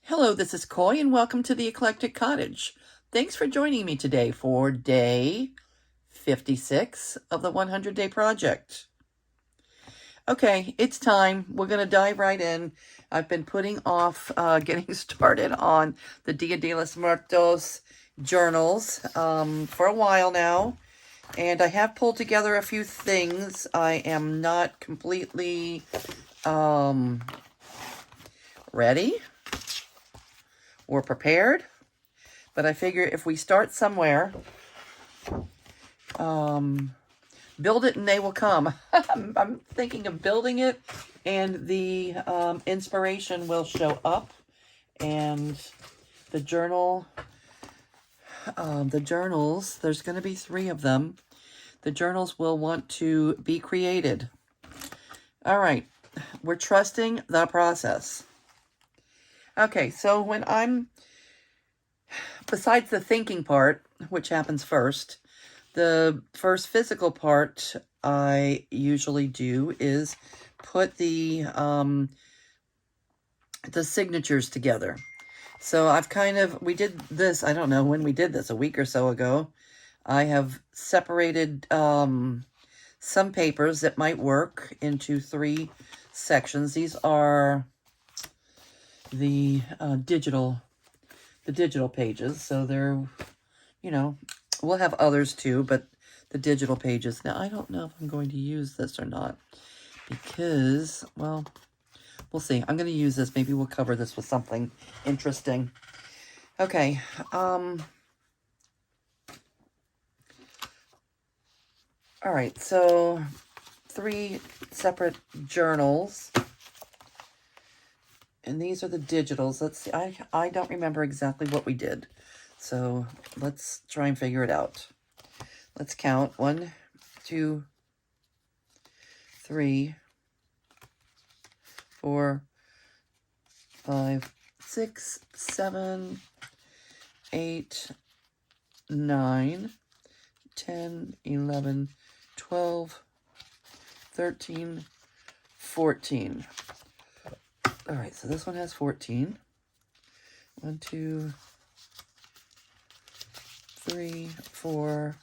Hello, this is Coy, and welcome to the Eclectic Cottage. Thanks for joining me today for day 56 of the 100-Day Project. Okay, it's time. We're going to dive right in. I've been putting off getting started on the Dia de los Muertos Journals for a while now, and I have pulled together a few things. I am not completely ready or prepared, but I figure if we start somewhere, build it and they will come. I'm thinking of building it and the inspiration will show up, and the journals, there's going to be 3 of them. The journals will want to be created. All right, we're trusting the process. Okay, so when besides the thinking part, which happens first, the first physical part I usually do is put the signatures together. So we did this, I don't know when we did this, a week or so ago. I have separated some papers that might work into 3 sections. These are the digital pages, so they're, we'll have others too, but the digital pages. Now, I don't know if I'm going to use this or not, because, well, we'll see. I'm going to use this. Maybe we'll cover this with something interesting. Okay, all right, so 3 separate journals. And these are the digitals. Let's see. I don't remember exactly what we did. So let's try and figure it out. Let's count. 1, 2, 3, 4, 5, 6, 7, 8, 9, 10, 11, 12, 13, 14. All right, so this one has 14. 1, 2, 3, 4,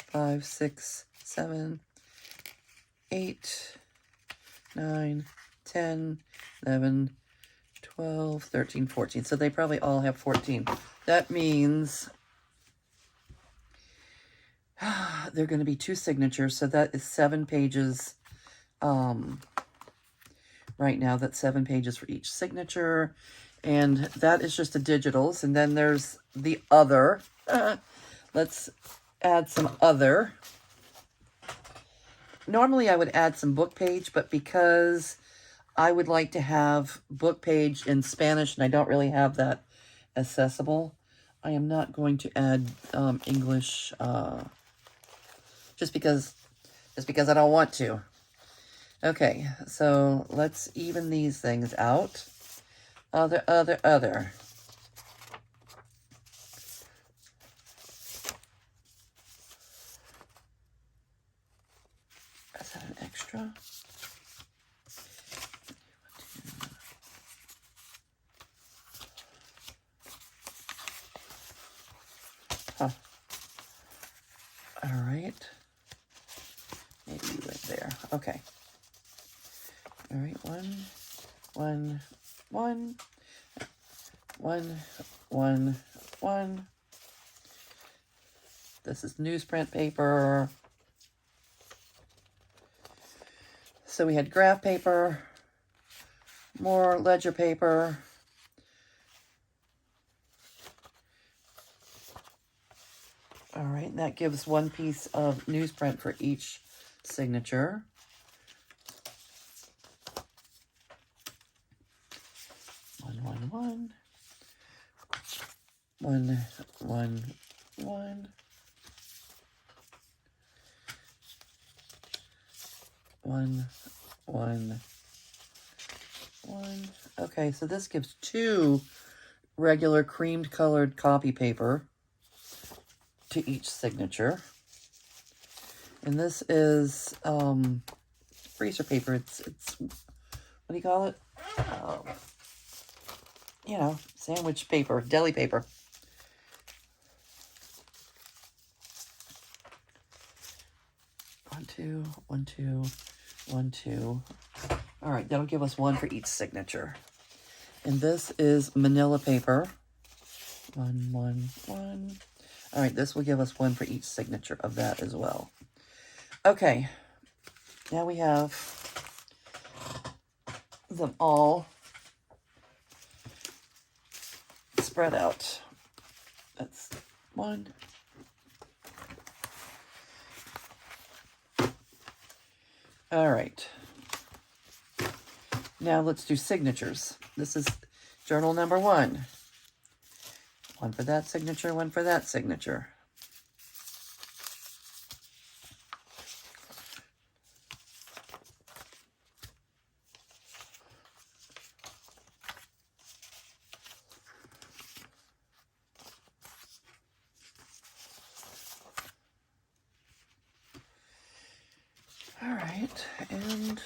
5, 6, 7, 8, 9, 10, 11, 12, 13, 14. So they probably all have 14. That means they're going to be 2 signatures, so that is 7 pages. Right now, that's 7 pages for each signature, and that is just the digitals. And then there's the other. Let's add some other. Normally, I would add some book page, but because I would like to have book page in Spanish, and I don't really have that accessible, I am not going to add English, just because I don't want to. Okay, so let's even these things out. Other. Is that an extra? Huh. All right. Maybe you went there. Okay. All right, 1, 1, 1, 1, 1, 1. This is newsprint paper. So we had graph paper, more ledger paper, all right, and that gives 1 piece of newsprint for each signature. 1, 1, 1. 1, 1, 1. 1, 1, 1. Okay, so this gives 2 regular creamed colored copy paper to each signature. And this is freezer paper. It's what do you call it? you know, sandwich paper, deli paper. One, two, one, two, one, two. All right, that'll give us one for each signature. And this is manila paper. One, one, one. All right, this will give us one for each signature of that as well. Okay, now we have them all spread out. That's one. All right. Now let's do signatures. This is journal number 1. One for that signature, one for that signature. All right, and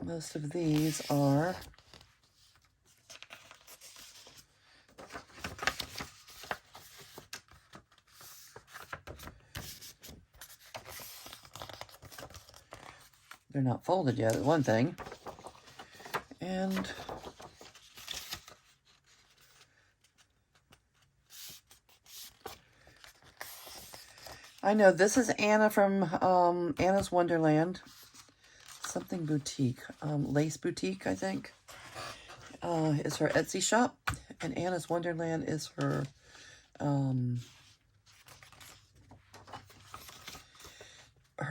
most of these are they're not folded yet, one thing. And I know this is Anna from Anna's Wonderland. Something boutique. Lace Boutique, I think, is her Etsy shop. And Anna's Wonderland is her her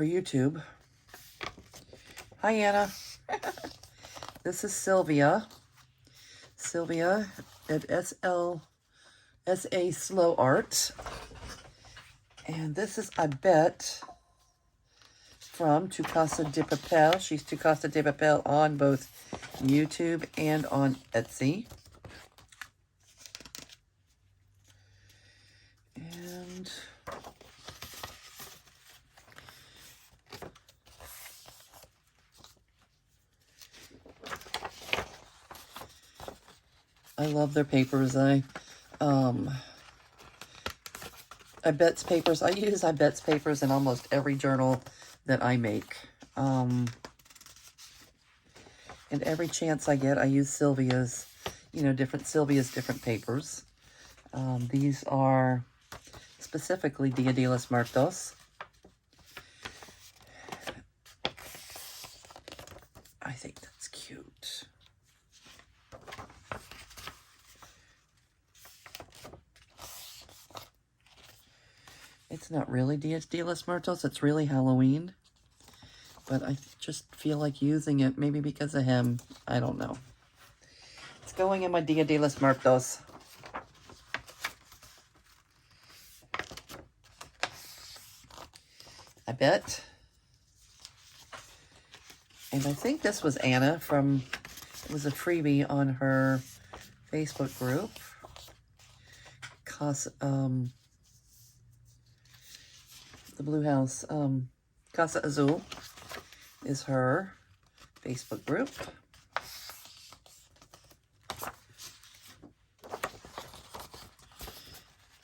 YouTube. Hi, Anna. This is Sylvia. Sylvia at SLSA Slow Art. And this is, I bet, from Tu Casa de Papel. She's Tu Casa de Papel on both YouTube and on Etsy. And I love their papers. I bet's papers. I use I bet's papers in almost every journal that I make. And every chance I get, I use Sylvia's, Sylvia's different papers. These are specifically Dia de los Muertos. I think that's cute. It's not really Dia de los Muertos, it's really Halloween. But I just feel like using it, maybe because of him. I don't know. It's going in my Dia de los Muertos. I bet. And I think this was Anna from, it was a freebie on her Facebook group. The Blue House, Casa Azul is her Facebook group.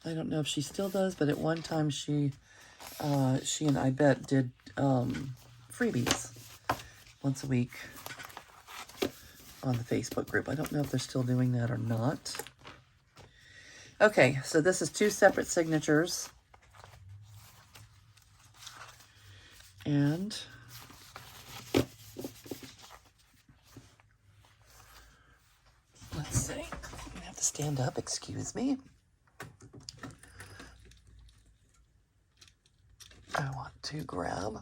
I don't know if she still does, but at one time she and I bet did freebies once a week on the Facebook group. I don't know if they're still doing that or not. Okay, so this is 2 separate signatures. And let's see. I'm gonna have to stand up, excuse me. I want to grab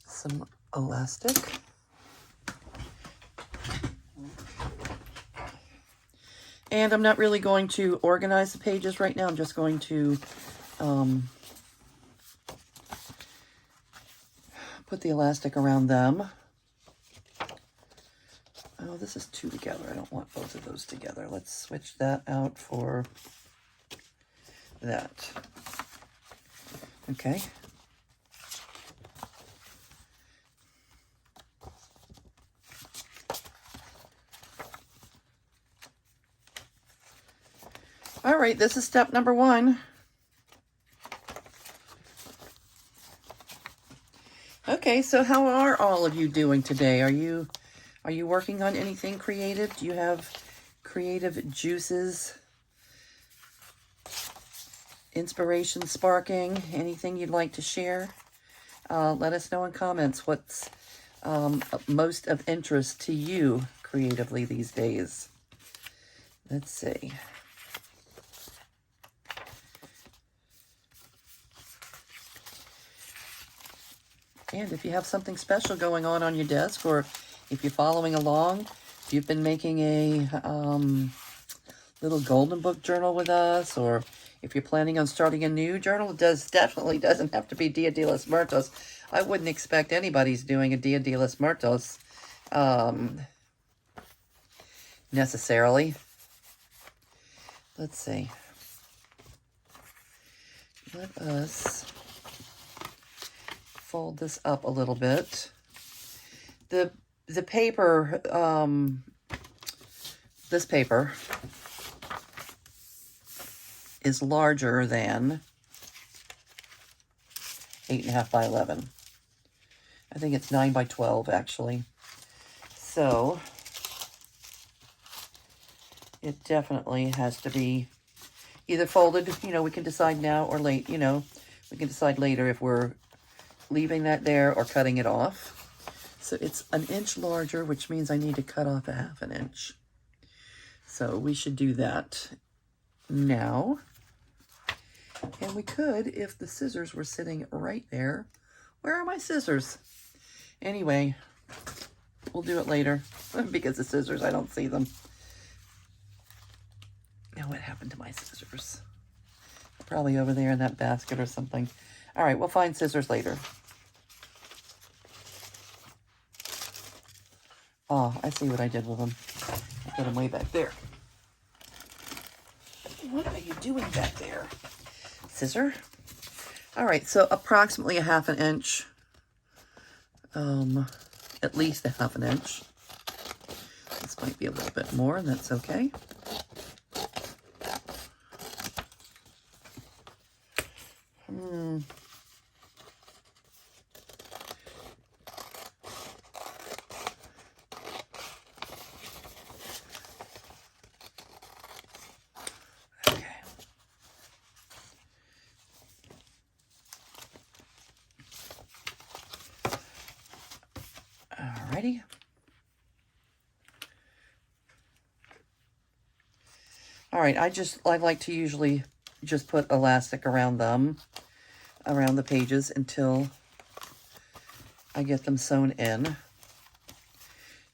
some elastic. And I'm not really going to organize the pages right now. I'm just going to put the elastic around them. Oh, this is 2 together. I don't want both of those together. Let's switch that out for that. Okay. All right, this is step number 1. Okay, so how are all of you doing today? Are you working on anything creative? Do you have creative juices, inspiration sparking, anything you'd like to share? Let us know in comments what's most of interest to you creatively these days. Let's see. And if you have something special going on your desk, or if you're following along, if you've been making a little golden book journal with us, or if you're planning on starting a new journal, it definitely doesn't have to be Dia de los Muertos. I wouldn't expect anybody's doing a Dia de los Muertos necessarily. Let's see. Let us fold this up a little bit. The paper, this paper is larger than 8.5 by 11. I think it's 9 by 12 actually. So it definitely has to be either folded, we can decide now, or late, we can decide later if we're leaving that there or cutting it off. So it's 1 inch larger, which means I need to cut off 1/2 inch. So we should do that now. And we could, if the scissors were sitting right there. Where are my scissors? Anyway, we'll do it later because the scissors, I don't see them. Now, what happened to my scissors? Probably over there in that basket or something. All right, we'll find scissors later. Oh, I see what I did with them. I put them way back there. What are you doing back there? Scissor? All right, so approximately 1/2 inch. At least 1/2 inch. This might be a little bit more, and that's okay. Alrighty. All right, I like to usually just put elastic around them, around the pages until I get them sewn in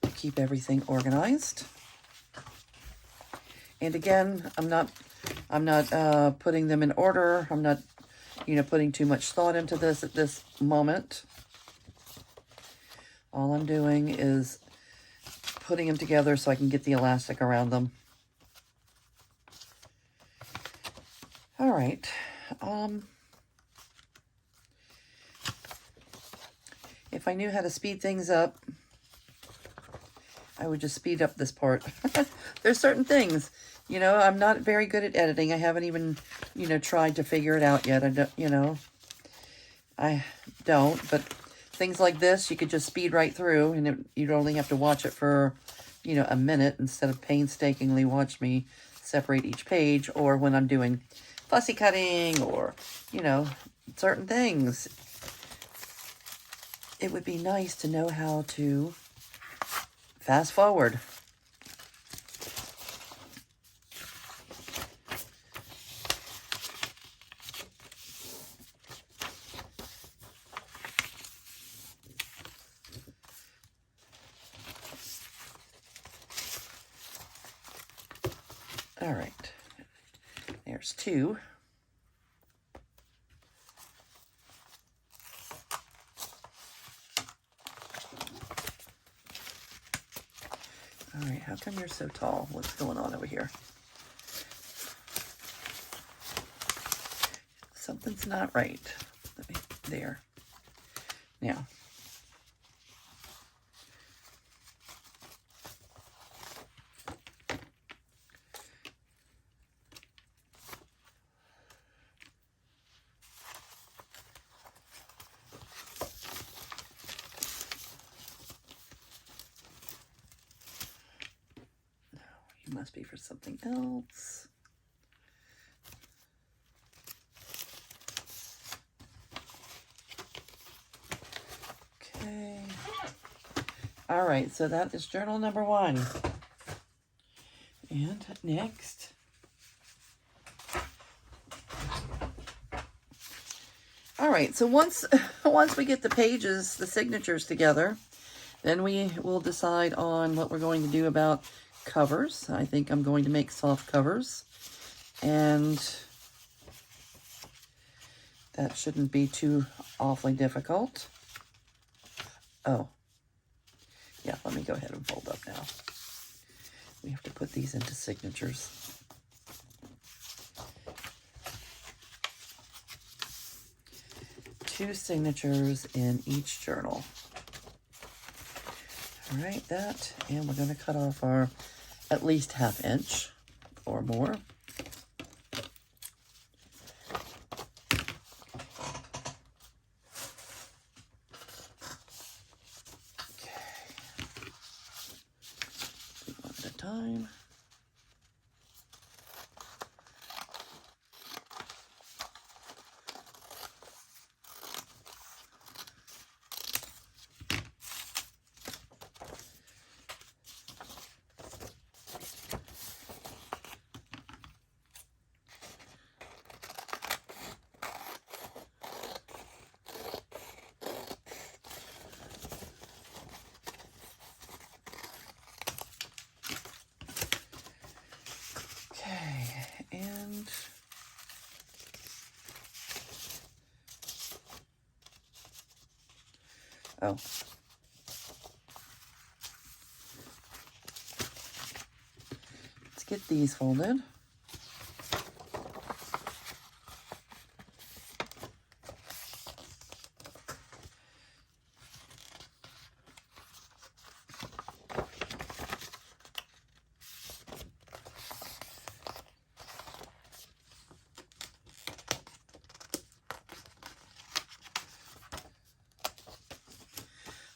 to keep everything organized. And again, I'm not putting them in order. I'm not, putting too much thought into this at this moment. All I'm doing is putting them together so I can get the elastic around them. All right. If I knew how to speed things up, I would just speed up this part. There's certain things, I'm not very good at editing. I haven't even, tried to figure it out yet. I don't, but things like this, you could just speed right through, and you'd only have to watch it for, a minute instead of painstakingly watch me separate each page, or when I'm doing fussy cutting or, certain things. It would be nice to know how to fast forward. All right, there's 2. All right, how come you're so tall? What's going on over here? Something's not right. There. Now. It must be for something else. Okay. All right, so that is journal number 1. And next, all right, so once we get the pages, the signatures together, then we will decide on what we're going to do about covers. I think I'm going to make soft covers, and that shouldn't be too awfully difficult. Oh, yeah, let me go ahead and fold up now. We have to put these into signatures. Two signatures in each journal. All right, that, and we're going to cut off our at least 1/2 inch or more. One at a time. Oh. Let's get these folded.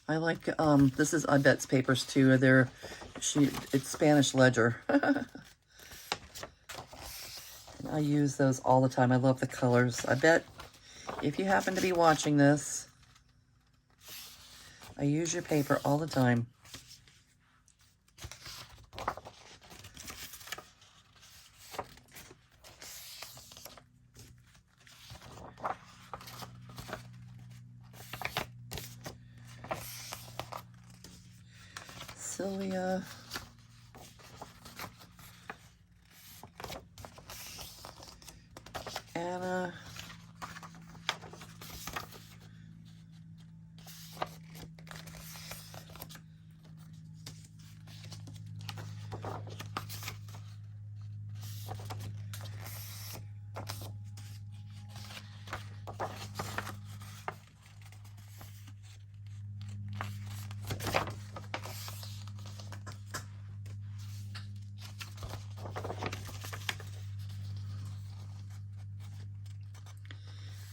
I like, this is Ibette's papers too. It's Spanish ledger. I use those all the time. I love the colors. I bet if you happen to be watching this, I use your paper all the time. Sylvia. Anna.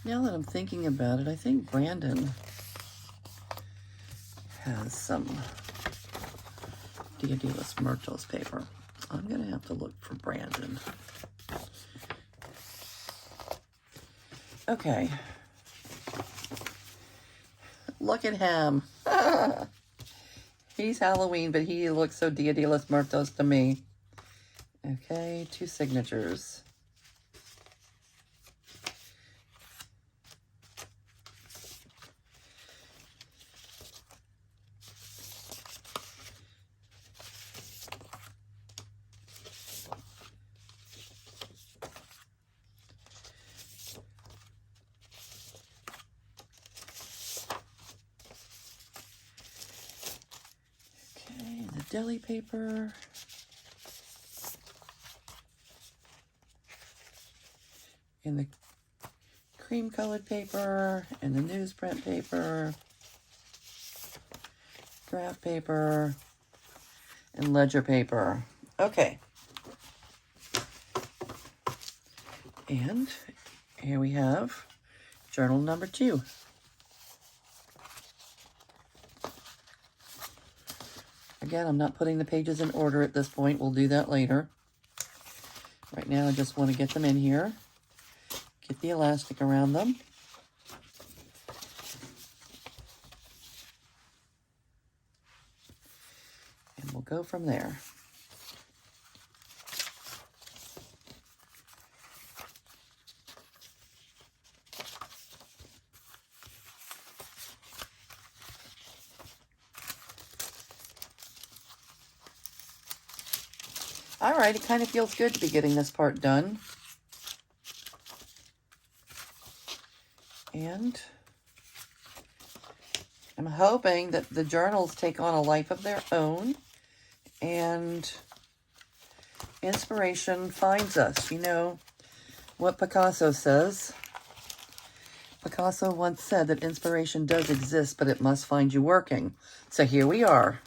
Now that I'm thinking about it, I think Brandon has some Dia de los Muertos paper. I'm going to have to look for Brandon. Okay. Look at him. He's Halloween, but he looks so Dia de los Muertos to me. Okay, 2 signatures. Deli paper, and the cream colored paper, and the newsprint paper, graph paper, and ledger paper. Okay. And here we have journal number 2. again, I'm not putting the pages in order at this point. We'll do that later. Right now, I just want to get them in here. Get the elastic around them. And we'll go from there. All right, it kind of feels good to be getting this part done. And I'm hoping that the journals take on a life of their own and inspiration finds us. You know what Picasso says? Picasso once said that inspiration does exist, but it must find you working. So here we are.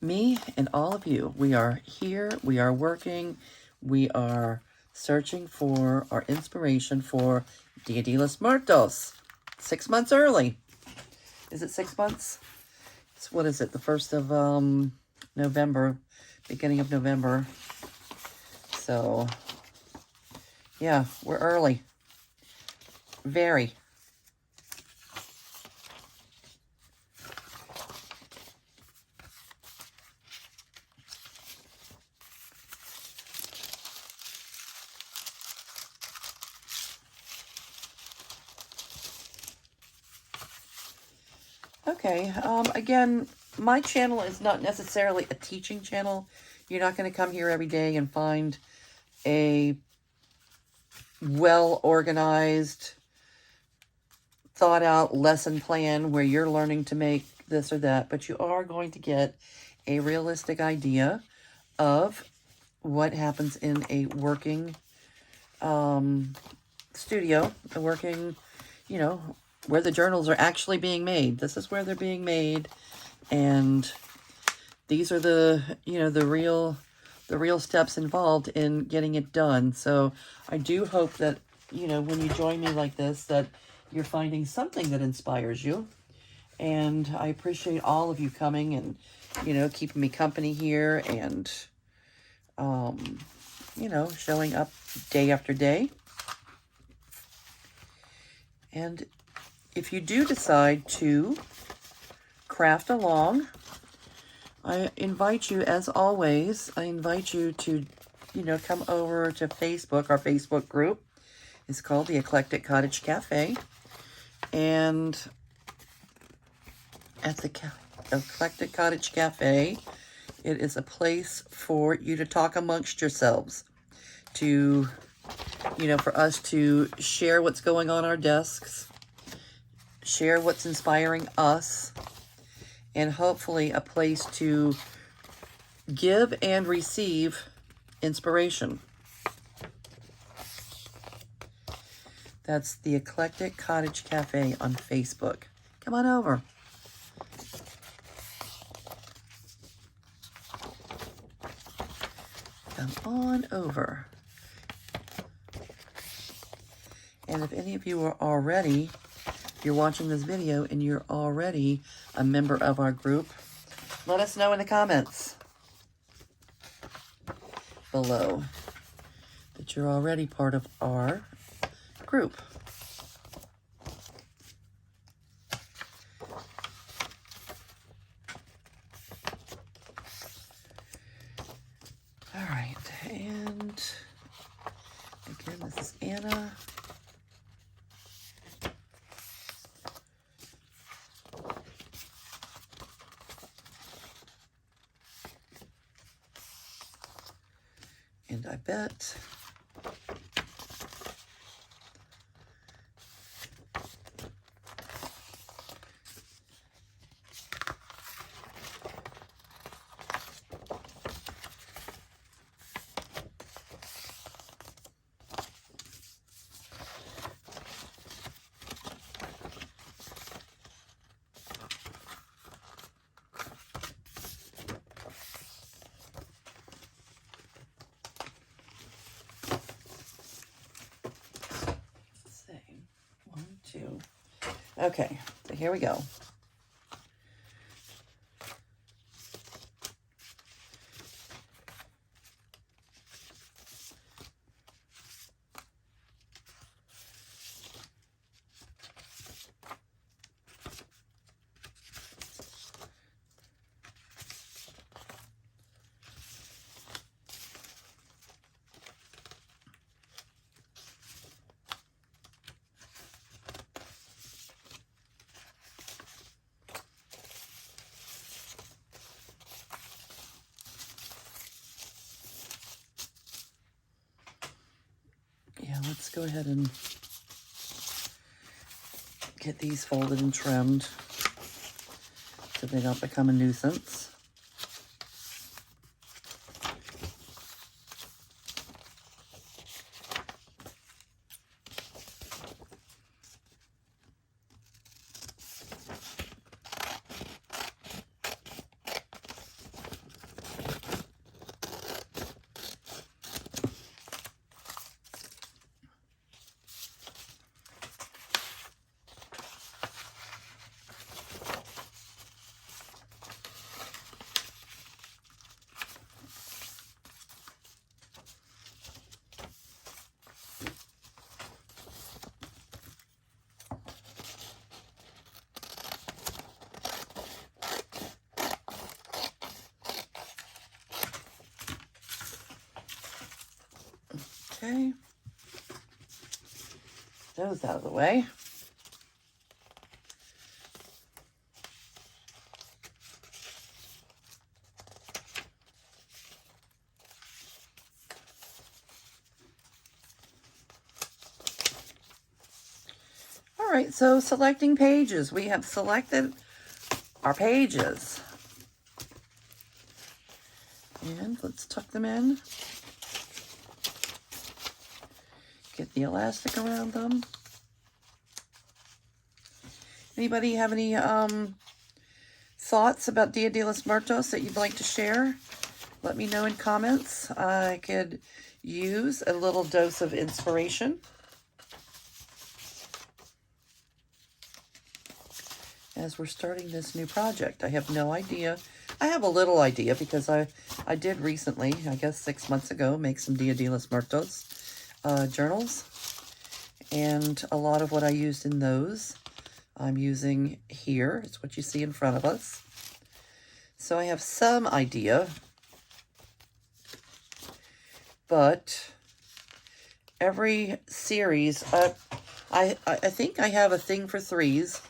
Me and all of you, we are here, we are working, we are searching for our inspiration for Dia de los Muertos. 6 months early. Is it 6 months? It's, what is it, the 1st of November, beginning of November. So, yeah, we're early. Very. Okay, again, my channel is not necessarily a teaching channel. You're not going to come here every day and find a well-organized, thought-out lesson plan where you're learning to make this or that, but you are going to get a realistic idea of what happens in a working studio, a working, you know, where the journals are actually being made. This is where they're being made, and these are the, you know, the real steps involved in getting it done. So I do hope that, you know, when you join me like this, that you're finding something that inspires you. And I appreciate all of you coming and, you know, keeping me company here and, you know, showing up day after day. And if you do decide to craft along, I invite you, as always, I invite you to, you know, come over to Facebook. Our Facebook group is called the Eclectic Cottage Cafe. And at the Eclectic Cottage Cafe, it is a place for you to talk amongst yourselves, to, you know, for us to share what's going on our desks, share what's inspiring us, and hopefully a place to give and receive inspiration. That's the Eclectic Cottage Cafe on Facebook. Come on over. Come on over. And if any of you are already, you're watching this video and you're already a member of our group, let us know in the comments below that you're already part of our group. All right, and again, this is Anna. And I bet okay, so here we go. go ahead and get these folded and trimmed so they don't become a nuisance. Okay, those out of the way. All right, so selecting pages. We have selected our pages. And let's tuck them in. Get the elastic around them. Anybody have any thoughts about Dia de los Muertos that you'd like to share? Let me know in comments. I could use a little dose of inspiration. As we're starting this new project. I have no idea. I have a little idea because I did recently, I guess 6 months ago, make some Dia de los Muertos journals. And a lot of what I used in those, I'm using here. It's what you see in front of us. So I have some idea. But every series, I think I have a thing for threes.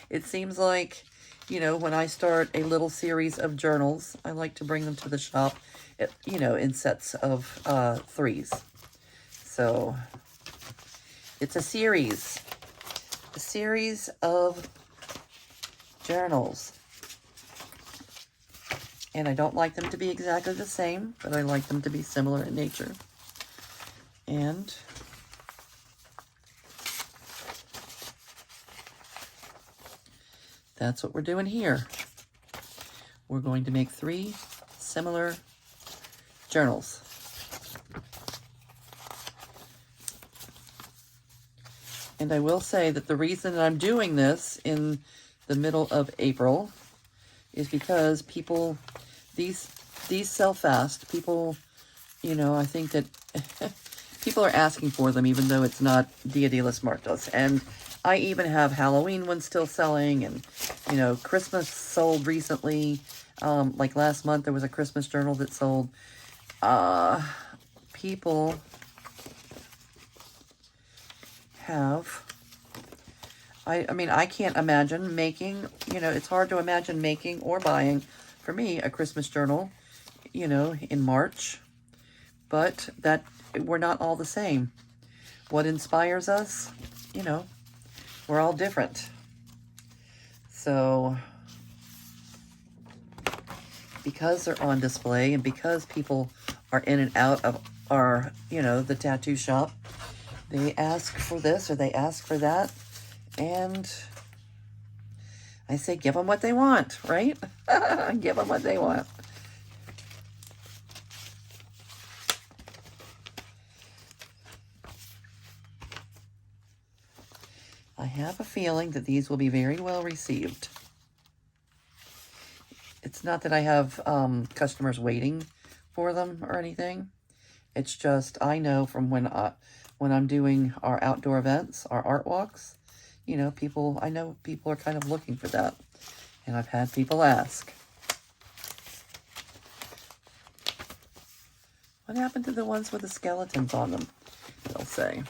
It seems like, you know, when I start a little series of journals, I like to bring them to the shop, you know, in sets of threes. So it's a series of journals. And I don't like them to be exactly the same, but I like them to be similar in nature. And that's what we're doing here. We're going to make 3 similar journals. And I will say that the reason that I'm doing this in the middle of April is because people, these sell fast. People, you know, I think that people are asking for them even though it's not Dia de los Muertos. And I even have Halloween ones still selling, and, you know, Christmas sold recently. Like last month, there was a Christmas journal that sold. People have, I mean, I can't imagine making, you know, it's hard to imagine making or buying, for me, a Christmas journal, you know, in March. But that, we're not all the same. What inspires us, you know, we're all different. So, because they're on display and because people are in and out of our, you know, the tattoo shop, they ask for this or they ask for that. And I say, give them what they want, right? Give them what they want. I have a feeling that these will be very well received. It's not that I have customers waiting for them or anything. It's just I know from when I'm doing our outdoor events, our art walks, you know, I know people are kind of looking for that. And I've had people ask. What happened to the ones with the skeletons on them? They'll say.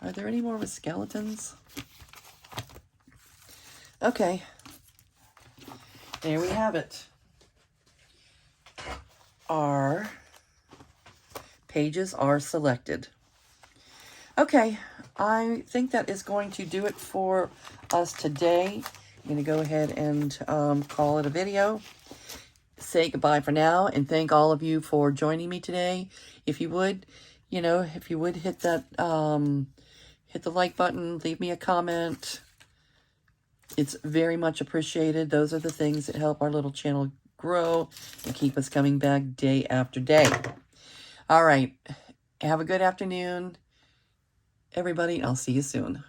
Are there any more with skeletons? Okay. There we have it. Our pages are selected. Okay, I think that is going to do it for us today. I'm going to go ahead and call it a video. Say goodbye for now, and thank all of you for joining me today. If you would, if you would hit that, hit the like button, leave me a comment. It's very much appreciated. Those are the things that help our little channel grow and keep us coming back day after day. All right. Have a good afternoon, everybody. I'll see you soon.